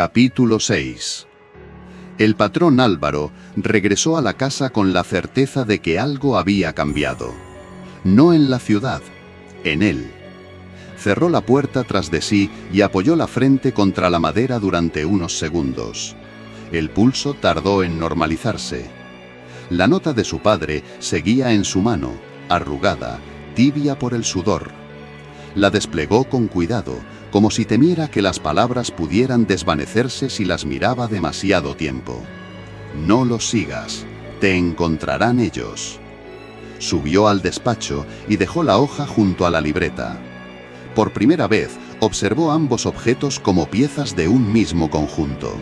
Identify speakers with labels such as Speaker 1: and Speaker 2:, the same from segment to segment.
Speaker 1: Capítulo 6. El patrón Álvaro regresó a la casa con la certeza de que algo había cambiado. No en la ciudad, en él. Cerró la puerta tras de sí y apoyó la frente contra la madera durante unos segundos. El pulso tardó en normalizarse. La nota de su padre seguía en su mano, arrugada, tibia por el sudor. La desplegó con cuidado, como si temiera que las palabras pudieran desvanecerse si las miraba demasiado tiempo. No los sigas, te encontrarán ellos. Subió al despacho y dejó la hoja junto a la libreta. Por primera vez, observó ambos objetos como piezas de un mismo conjunto.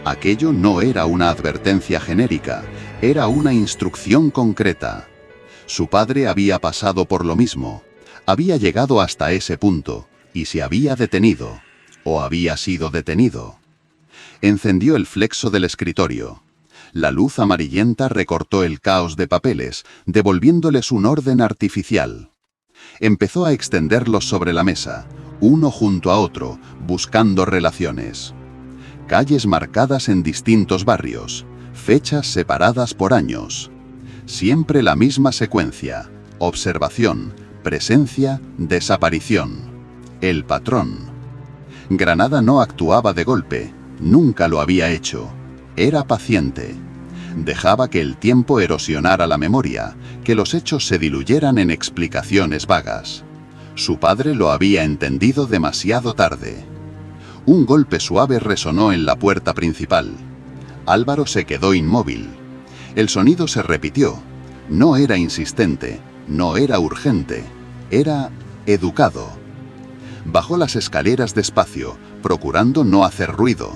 Speaker 1: Aquello no era una advertencia genérica, era una instrucción concreta. Su padre había pasado por lo mismo, había llegado hasta ese punto, y se había detenido, o había sido detenido. Encendió el flexo del escritorio. La luz amarillenta recortó el caos de papeles, devolviéndoles un orden artificial. Empezó a extenderlos sobre la mesa, uno junto a otro, buscando relaciones. Calles marcadas en distintos barrios, fechas separadas por años. Siempre la misma secuencia: observación, presencia, desaparición. El patrón. Granada no actuaba de golpe, nunca lo había hecho. Era paciente. Dejaba que el tiempo erosionara la memoria, que los hechos se diluyeran en explicaciones vagas. Su padre lo había entendido demasiado tarde. Un golpe suave resonó en la puerta principal. Álvaro se quedó inmóvil. El sonido se repitió. No era insistente, no era urgente, era educado. Bajó las escaleras despacio, procurando no hacer ruido.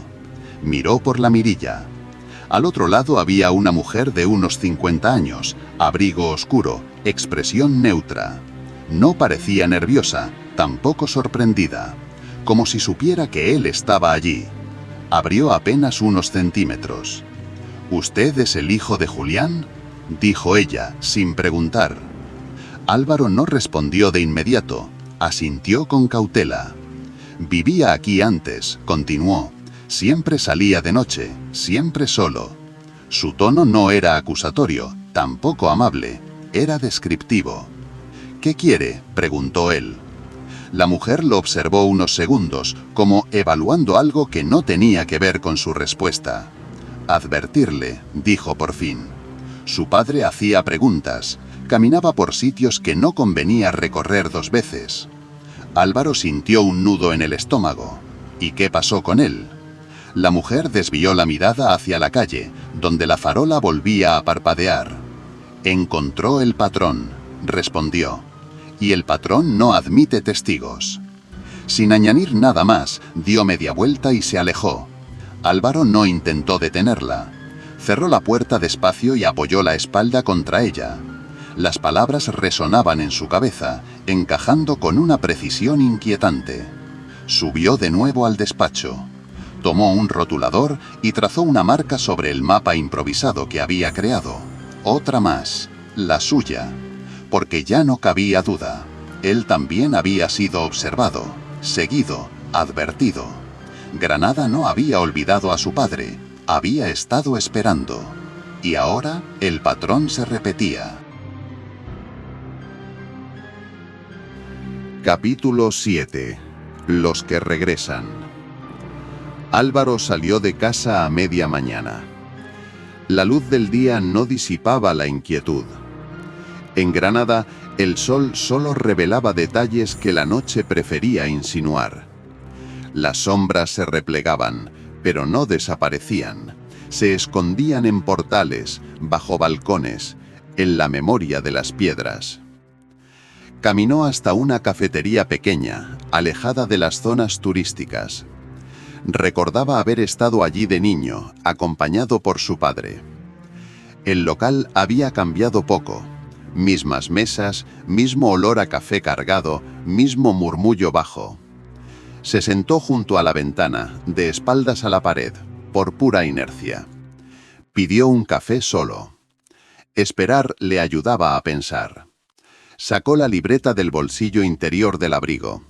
Speaker 1: Miró por la mirilla. Al otro lado había una mujer de unos 50 años, abrigo oscuro, expresión neutra. No parecía nerviosa, tampoco sorprendida, como si supiera que él estaba allí. Abrió apenas unos centímetros. «¿Usted es el hijo de Julián?», dijo ella, sin preguntar. Álvaro no respondió de inmediato. Asintió con cautela. «Vivía aquí antes», continuó. «Siempre salía de noche, siempre solo». Su tono no era acusatorio, tampoco amable, era descriptivo. «¿Qué quiere?», preguntó él. La mujer lo observó unos segundos, como evaluando algo que no tenía que ver con su respuesta. «Advertirle», dijo por fin. Su padre hacía preguntas. Caminaba por sitios que no convenía recorrer dos veces. Álvaro sintió un nudo en el estómago. ¿Y qué pasó con él? La mujer desvió la mirada hacia la calle, donde la farola volvía a parpadear. «Encontró el patrón», respondió. «Y el patrón no admite testigos». Sin añadir nada más, dio media vuelta y se alejó. Álvaro no intentó detenerla. Cerró la puerta despacio y apoyó la espalda contra ella. Las palabras resonaban en su cabeza, encajando con una precisión inquietante. Subió de nuevo al despacho. Tomó un rotulador y trazó una marca sobre el mapa improvisado que había creado. Otra más, la suya. Porque ya no cabía duda. Él también había sido observado, seguido, advertido. Granada no había olvidado a su padre, había estado esperando. Y ahora el patrón se repetía. Capítulo 7. Los que regresan. Álvaro salió de casa a media mañana. La luz del día no disipaba la inquietud. En Granada, el sol solo revelaba detalles que la noche prefería insinuar. Las sombras se replegaban, pero no desaparecían. Se escondían en portales, bajo balcones, en la memoria de las piedras. Caminó hasta una cafetería pequeña, alejada de las zonas turísticas. Recordaba haber estado allí de niño, acompañado por su padre. El local había cambiado poco. Mismas mesas, mismo olor a café cargado, mismo murmullo bajo. Se sentó junto a la ventana, de espaldas a la pared, por pura inercia. Pidió un café solo. Esperar le ayudaba a pensar. Sacó la libreta del bolsillo interior del abrigo.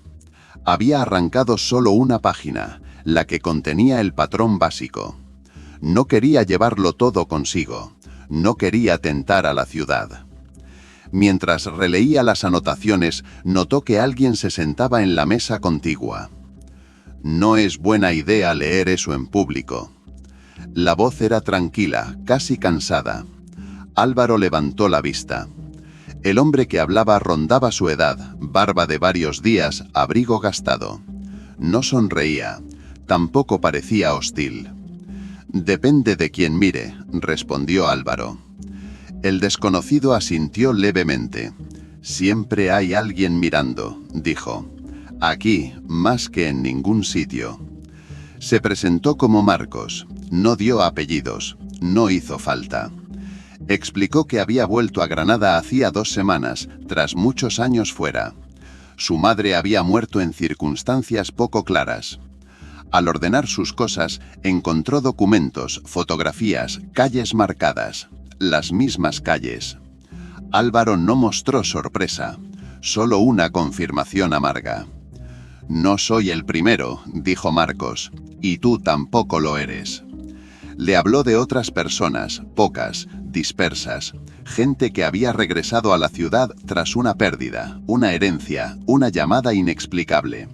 Speaker 1: Había arrancado solo una página, la que contenía el patrón básico. No quería llevarlo todo consigo, no quería tentar a la ciudad. Mientras releía las anotaciones, notó que alguien se sentaba en la mesa contigua. No es buena idea leer eso en público. La voz era tranquila, casi cansada. Álvaro levantó la vista. El hombre que hablaba rondaba su edad, barba de varios días, abrigo gastado. No sonreía, tampoco parecía hostil. «Depende de quien mire», respondió Álvaro. El desconocido asintió levemente. «Siempre hay alguien mirando», dijo. «Aquí, más que en ningún sitio». Se presentó como Marcos, no dio apellidos, no hizo falta. Explicó que había vuelto a Granada hacía 2 semanas, tras muchos años fuera. Su madre había muerto en circunstancias poco claras. Al ordenar sus cosas, encontró documentos, fotografías, calles marcadas. Las mismas calles. Álvaro no mostró sorpresa, solo una confirmación amarga. «No soy el primero», dijo Marcos, «y tú tampoco lo eres». Le habló de otras personas, pocas, dispersas, gente que había regresado a la ciudad tras una pérdida, una herencia, una llamada inexplicable.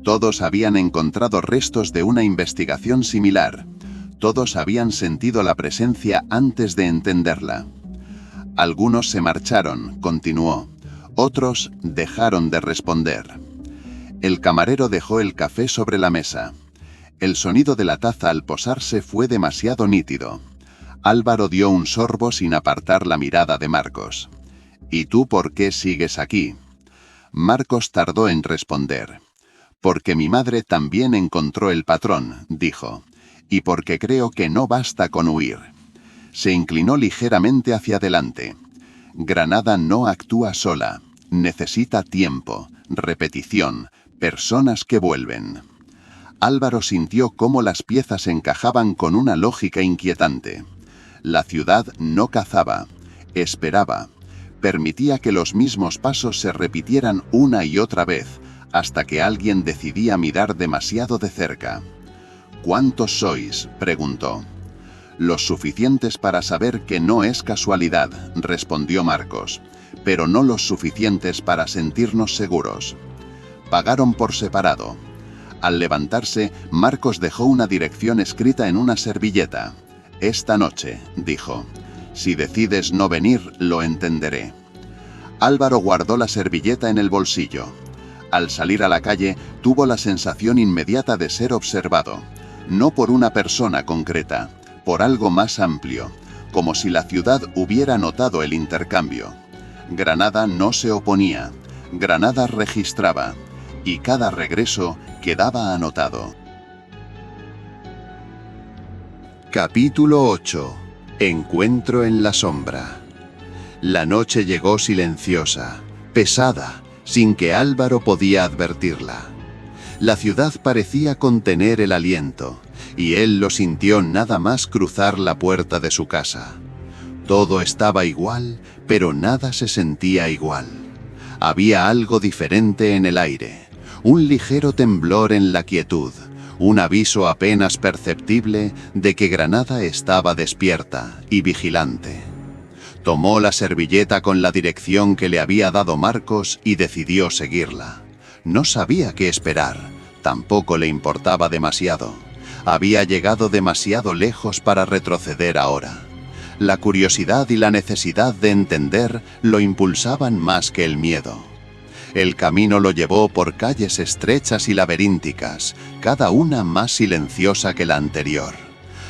Speaker 1: Todos habían encontrado restos de una investigación similar. Todos habían sentido la presencia antes de entenderla. Algunos se marcharon, continuó. Otros dejaron de responder. El camarero dejó el café sobre la mesa. El sonido de la taza al posarse fue demasiado nítido. Álvaro dio un sorbo sin apartar la mirada de Marcos. «¿Y tú por qué sigues aquí?» Marcos tardó en responder. «Porque mi madre también encontró el patrón», dijo. «Y porque creo que no basta con huir». Se inclinó ligeramente hacia adelante. Granada no actúa sola. Necesita tiempo, repetición, personas que vuelven. Álvaro sintió cómo las piezas encajaban con una lógica inquietante. La ciudad no cazaba, esperaba. Permitía que los mismos pasos se repitieran una y otra vez, hasta que alguien decidía mirar demasiado de cerca. «¿Cuántos sois?», preguntó. «Los suficientes para saber que no es casualidad», respondió Marcos, «pero no los suficientes para sentirnos seguros». Pagaron por separado. Al levantarse, Marcos dejó una dirección escrita en una servilleta. «Esta noche», dijo. «Si decides no venir, lo entenderé». Álvaro guardó la servilleta en el bolsillo. Al salir a la calle, tuvo la sensación inmediata de ser observado. No por una persona concreta, por algo más amplio, como si la ciudad hubiera notado el intercambio. Granada no se oponía, Granada registraba, y cada regreso quedaba anotado. Capítulo 8. Encuentro en la sombra. La noche llegó silenciosa, pesada, sin que Álvaro podía advertirla. La ciudad parecía contener el aliento, y él lo sintió nada más cruzar la puerta de su casa. Todo estaba igual, pero nada se sentía igual. Había algo diferente en el aire, un ligero temblor en la quietud, un aviso apenas perceptible de que Granada estaba despierta y vigilante. Tomó la servilleta con la dirección que le había dado Marcos y decidió seguirla. No sabía qué esperar, tampoco le importaba demasiado. Había llegado demasiado lejos para retroceder ahora. La curiosidad y la necesidad de entender lo impulsaban más que el miedo. El camino lo llevó por calles estrechas y laberínticas, cada una más silenciosa que la anterior.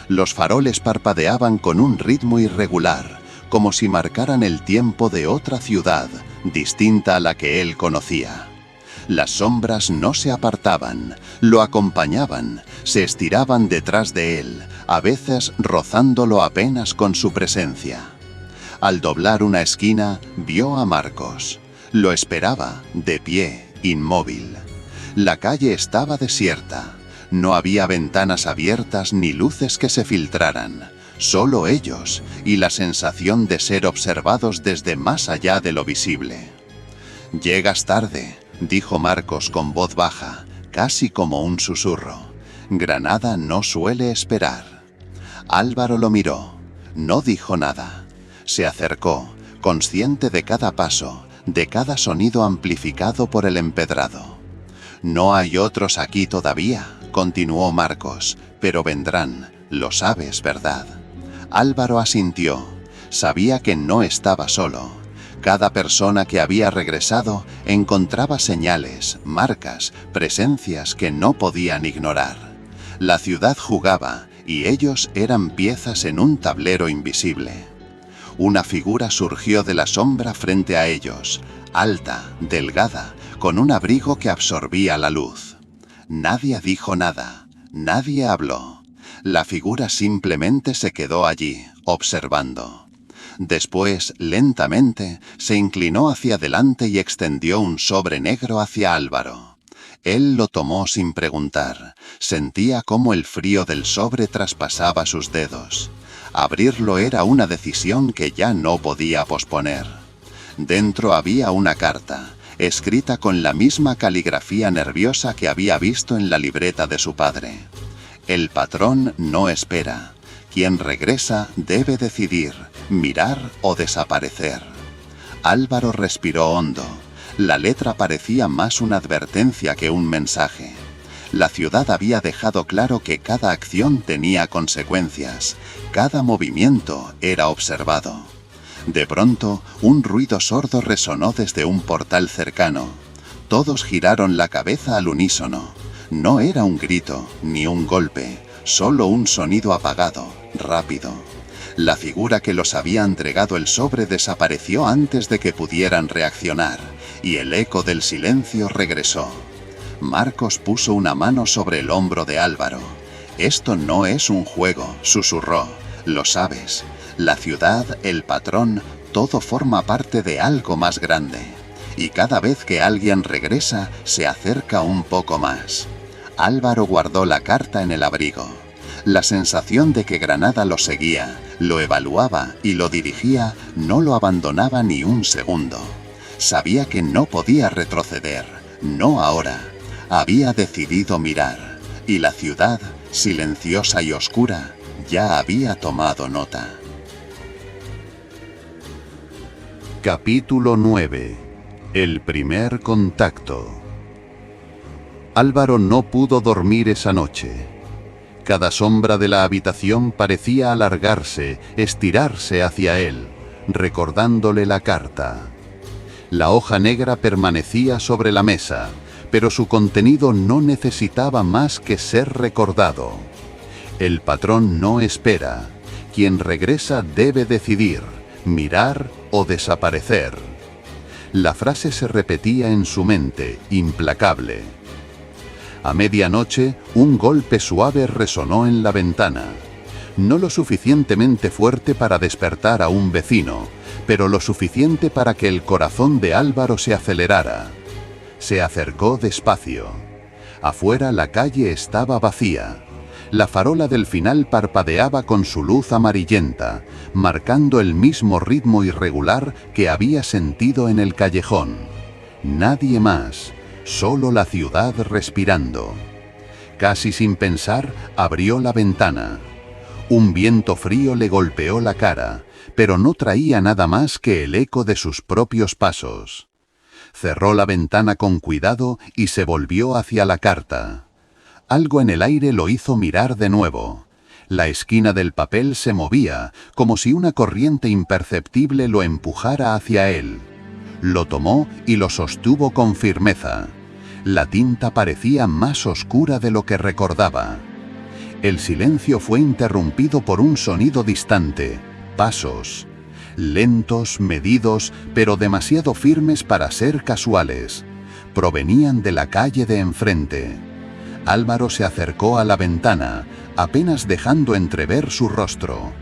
Speaker 1: Los faroles parpadeaban con un ritmo irregular, como si marcaran el tiempo de otra ciudad, distinta a la que él conocía. Las sombras no se apartaban, lo acompañaban, se estiraban detrás de él, a veces rozándolo apenas con su presencia. Al doblar una esquina, vio a Marcos. Lo esperaba, de pie, inmóvil. La calle estaba desierta. No había ventanas abiertas ni luces que se filtraran. Solo ellos y la sensación de ser observados desde más allá de lo visible. «Llegas tarde», dijo Marcos con voz baja, casi como un susurro. Granada no suele esperar. Álvaro lo miró. No dijo nada. Se acercó, consciente de cada paso, de cada sonido amplificado por el empedrado. «No hay otros aquí todavía», continuó Marcos, «pero vendrán, lo sabes, ¿verdad?». Álvaro asintió. Sabía que no estaba solo. Cada persona que había regresado encontraba señales, marcas, presencias que no podían ignorar. La ciudad jugaba, y ellos eran piezas en un tablero invisible. Una figura surgió de la sombra frente a ellos, alta, delgada, con un abrigo que absorbía la luz. Nadie dijo nada, nadie habló. La figura simplemente se quedó allí, observando. Después, lentamente, se inclinó hacia adelante y extendió un sobre negro hacia Álvaro. Él lo tomó sin preguntar. Sentía cómo el frío del sobre traspasaba sus dedos. Abrirlo era una decisión que ya no podía posponer. Dentro había una carta, escrita con la misma caligrafía nerviosa que había visto en la libreta de su padre. El patrón no espera. Quien regresa debe decidir, mirar o desaparecer. Álvaro respiró hondo. La letra parecía más una advertencia que un mensaje. La ciudad había dejado claro que cada acción tenía consecuencias. Cada movimiento era observado. De pronto, un ruido sordo resonó desde un portal cercano. Todos giraron la cabeza al unísono. No era un grito, ni un golpe, solo un sonido apagado, rápido. La figura que los había entregado el sobre desapareció antes de que pudieran reaccionar, y el eco del silencio regresó. Marcos puso una mano sobre el hombro de Álvaro. «Esto no es un juego», susurró. «Lo sabes. La ciudad, el patrón, todo forma parte de algo más grande. Y cada vez que alguien regresa, se acerca un poco más». Álvaro guardó la carta en el abrigo. La sensación de que Granada lo seguía, lo evaluaba y lo dirigía no lo abandonaba ni un segundo. Sabía que no podía retroceder, no ahora. Había decidido mirar, y la ciudad, silenciosa y oscura, ya había tomado nota.
Speaker 2: Capítulo 9. El primer contacto. Álvaro no pudo dormir esa noche. Cada sombra de la habitación parecía alargarse, estirarse hacia él, recordándole la carta. La hoja negra permanecía sobre la mesa, pero su contenido no necesitaba más que ser recordado. El patrón no espera. Quien regresa debe decidir, mirar o desaparecer. La frase se repetía en su mente, implacable. A medianoche, un golpe suave resonó en la ventana. No lo suficientemente fuerte para despertar a un vecino, pero lo suficiente para que el corazón de Álvaro se acelerara. Se acercó despacio. Afuera la calle estaba vacía. La farola del final parpadeaba con su luz amarillenta, marcando el mismo ritmo irregular que había sentido en el callejón. Nadie más. Solo la ciudad respirando. Casi sin pensar, abrió la ventana. Un viento frío le golpeó la cara, pero no traía nada más que el eco de sus propios pasos. Cerró la ventana con cuidado y se volvió hacia la carta. Algo en el aire lo hizo mirar de nuevo. La esquina del papel se movía, como si una corriente imperceptible lo empujara hacia él. Lo tomó y lo sostuvo con firmeza. La tinta parecía más oscura de lo que recordaba. El silencio fue interrumpido por un sonido distante. Pasos. Lentos, medidos, pero demasiado firmes para ser casuales. Provenían de la calle de enfrente. Álvaro se acercó a la ventana, apenas dejando entrever su rostro.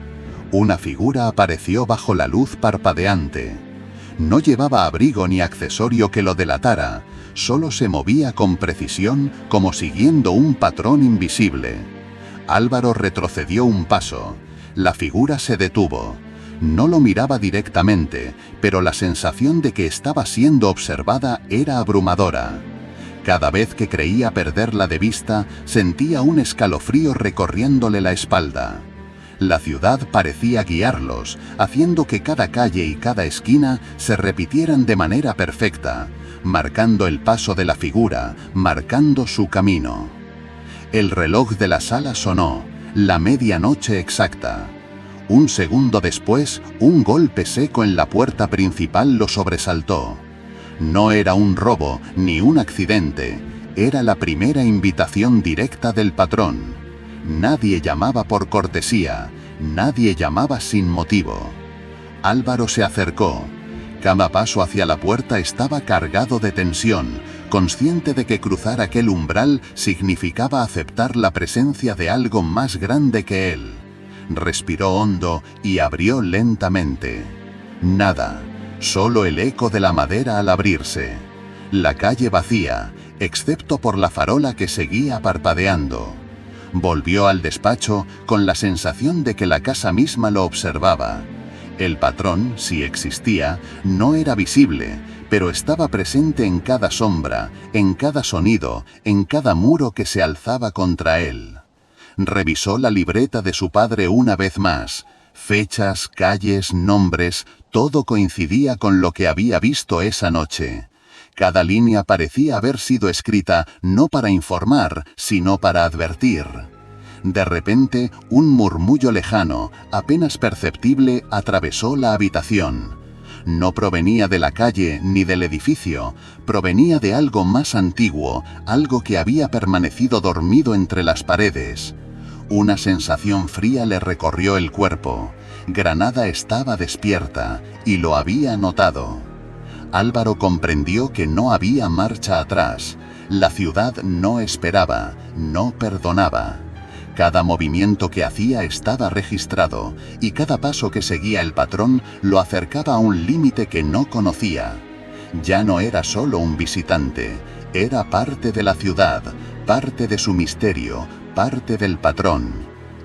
Speaker 2: Una figura apareció bajo la luz parpadeante. No llevaba abrigo ni accesorio que lo delatara, solo se movía con precisión como siguiendo un patrón invisible. Álvaro retrocedió un paso. La figura se detuvo. No lo miraba directamente, pero la sensación de que estaba siendo observada era abrumadora. Cada vez que creía perderla de vista, sentía un escalofrío recorriéndole la espalda. La ciudad parecía guiarlos, haciendo que cada calle y cada esquina se repitieran de manera perfecta, marcando el paso de la figura, marcando su camino. El reloj de la sala sonó, la medianoche exacta. Un segundo después, un golpe seco en la puerta principal lo sobresaltó. No era un robo ni un accidente, era la primera invitación directa del patrón. Nadie llamaba por cortesía, nadie llamaba sin motivo. Álvaro se acercó. Cada paso hacia la puerta estaba cargado de tensión, consciente de que cruzar aquel umbral significaba aceptar la presencia de algo más grande que él. Respiró hondo y abrió lentamente. Nada, solo el eco de la madera al abrirse. La calle vacía, excepto por la farola que seguía parpadeando. Volvió al despacho con la sensación de que la casa misma lo observaba. El patrón, si existía, no era visible, pero estaba presente en cada sombra, en cada sonido, en cada muro que se alzaba contra él. Revisó la libreta de su padre una vez más. Fechas, calles, nombres, todo coincidía con lo que había visto esa noche. Cada línea parecía haber sido escrita no para informar, sino para advertir. De repente, un murmullo lejano, apenas perceptible, atravesó la habitación. No provenía de la calle ni del edificio, provenía de algo más antiguo, algo que había permanecido dormido entre las paredes. Una sensación fría le recorrió el cuerpo. Granada estaba despierta, y lo había notado. Álvaro comprendió que no había marcha atrás. La ciudad no esperaba, no perdonaba. Cada movimiento que hacía estaba registrado, y cada paso que seguía el patrón lo acercaba a un límite que no conocía. Ya no era solo un visitante, era parte de la ciudad, parte de su misterio, parte del patrón.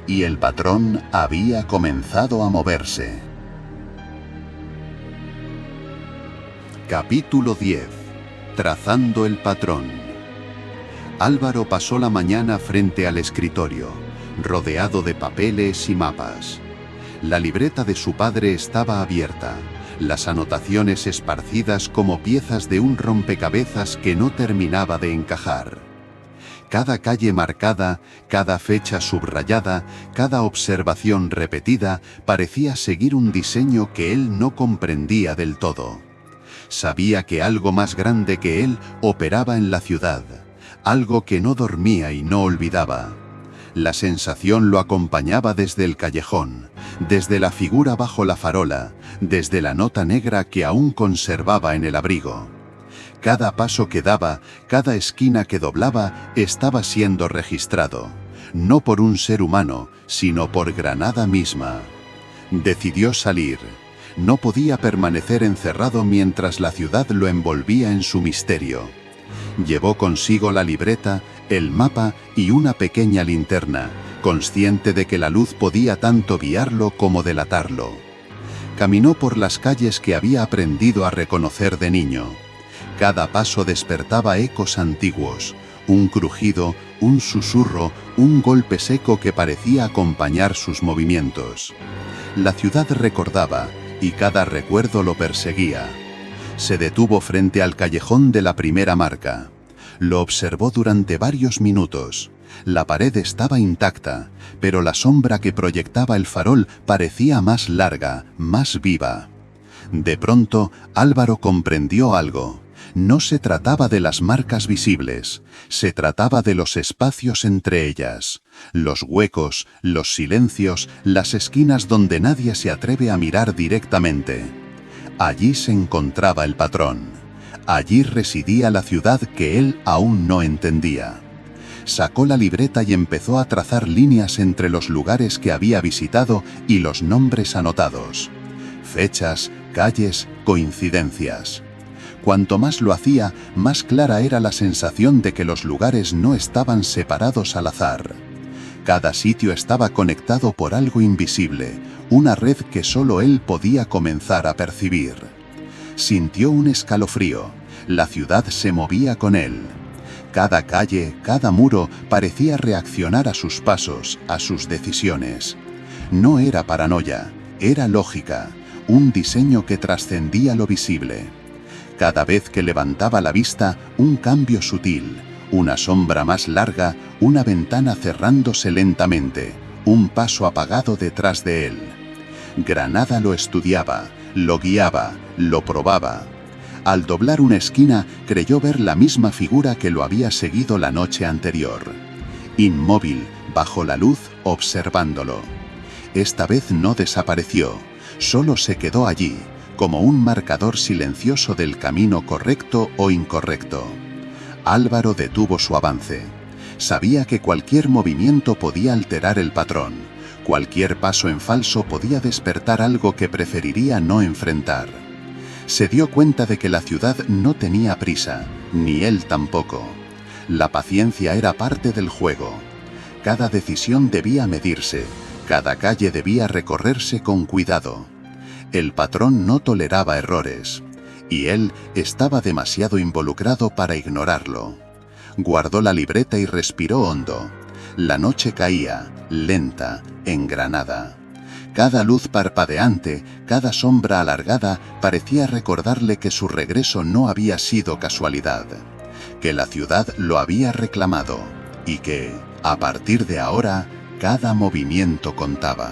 Speaker 2: Y el patrón había comenzado a moverse.
Speaker 1: Capítulo 10. Trazando el patrón. Álvaro pasó la mañana frente al escritorio, rodeado de papeles y mapas. La libreta de su padre estaba abierta, las anotaciones esparcidas como piezas de un rompecabezas que no terminaba de encajar. Cada calle marcada, cada fecha subrayada, cada observación repetida parecía seguir un diseño que él no comprendía del todo. Sabía que algo más grande que él operaba en la ciudad, algo que no dormía y no olvidaba. La sensación lo acompañaba desde el callejón, desde la figura bajo la farola, desde la nota negra que aún conservaba en el abrigo. Cada paso que daba, cada esquina que doblaba, estaba siendo registrado, no por un ser humano, sino por Granada misma. Decidió salir. No podía permanecer encerrado mientras la ciudad lo envolvía en su misterio. Llevó consigo la libreta, el mapa y una pequeña linterna, consciente de que la luz podía tanto guiarlo como delatarlo. Caminó por las calles que había aprendido a reconocer de niño. Cada paso despertaba ecos antiguos, un crujido, un susurro, un golpe seco que parecía acompañar sus movimientos. La ciudad recordaba, y cada recuerdo lo perseguía. Se detuvo frente al callejón de la primera marca. Lo observó durante varios minutos. La pared estaba intacta, pero la sombra que proyectaba el farol parecía más larga, más viva. De pronto, Álvaro comprendió algo. No se trataba de las marcas visibles, se trataba de los espacios entre ellas, los huecos, los silencios, las esquinas donde nadie se atreve a mirar directamente. Allí se encontraba el patrón. Allí residía la ciudad que él aún no entendía. Sacó la libreta y empezó a trazar líneas entre los lugares que había visitado y los nombres anotados. Fechas, calles, coincidencias. Cuanto más lo hacía, más clara era la sensación de que los lugares no estaban separados al azar. Cada sitio estaba conectado por algo invisible, una red que solo él podía comenzar a percibir. Sintió un escalofrío. La ciudad se movía con él.
Speaker 2: Cada calle, cada muro parecía reaccionar a sus pasos, a sus decisiones. No era paranoia, era lógica, un diseño que trascendía lo visible. Cada vez que levantaba la vista, un cambio sutil, una sombra más larga, una ventana cerrándose lentamente, un paso apagado detrás de él. Granada lo estudiaba, lo guiaba, lo probaba. Al doblar una esquina, creyó ver la misma figura que lo había seguido la noche anterior. Inmóvil, bajo la luz, observándolo. Esta vez no desapareció, solo se quedó allí, como un marcador silencioso del camino correcto o incorrecto. Álvaro detuvo su avance. Sabía que cualquier movimiento podía alterar el patrón. Cualquier paso en falso podía despertar algo que preferiría no enfrentar. Se dio cuenta de que la ciudad no tenía prisa, ni él tampoco. La paciencia era parte del juego. Cada decisión debía medirse, cada calle debía recorrerse con cuidado. El patrón no toleraba errores, y él estaba demasiado involucrado para ignorarlo. Guardó la libreta y respiró hondo. La noche caía, lenta, en Granada. Cada luz parpadeante, cada sombra alargada parecía recordarle que su regreso no había sido casualidad, que la ciudad lo había reclamado y que, a partir de ahora, cada movimiento contaba.